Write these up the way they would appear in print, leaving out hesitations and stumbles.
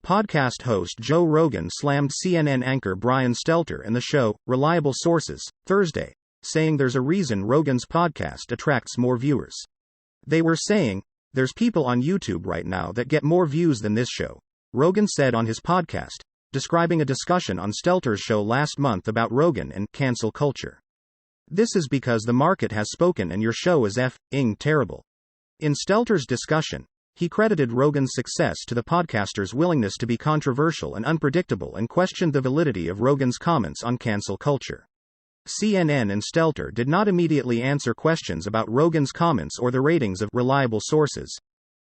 Podcast host Joe Rogan slammed CNN anchor Brian Stelter and the show, Reliable Sources, Thursday, saying there's a reason Rogan's podcast attracts more viewers. They were saying, "There's people on YouTube right now that get more views than this show," Rogan said on his podcast, describing a discussion on Stelter's show last month about Rogan and cancel culture. "This is because the market has spoken and your show is f***ing terrible." In Stelter's discussion, he credited Rogan's success to the podcaster's willingness to be controversial and unpredictable and questioned the validity of Rogan's comments on cancel culture. CNN and Stelter did not immediately answer questions about Rogan's comments or the ratings of Reliable Sources.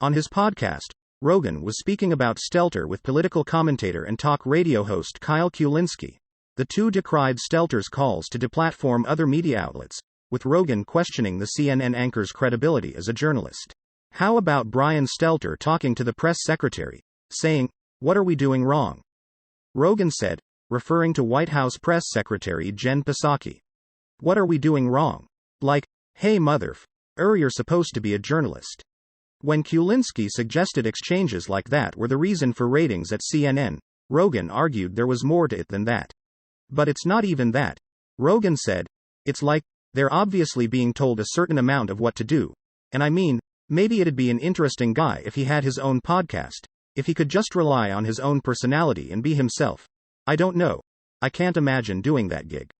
On his podcast, Rogan was speaking about Stelter with political commentator and talk radio host Kyle Kulinski. The two decried Stelter's calls to deplatform other media outlets, with Rogan questioning the CNN anchor's credibility as a journalist. How about Brian Stelter talking to the press secretary, saying, "What are we doing wrong?" Rogan said, referring to White House Press Secretary Jen Psaki. "What are we doing wrong? Like, hey you're supposed to be a journalist." When Kulinski suggested exchanges like that were the reason for ratings at CNN, Rogan argued there was more to it than that. "But it's not even that," Rogan said. "It's like, they're obviously being told a certain amount of what to do, and I mean, maybe it'd be an interesting guy if he had his own podcast, if he could just rely on his own personality and be himself. I don't know. I can't imagine doing that gig."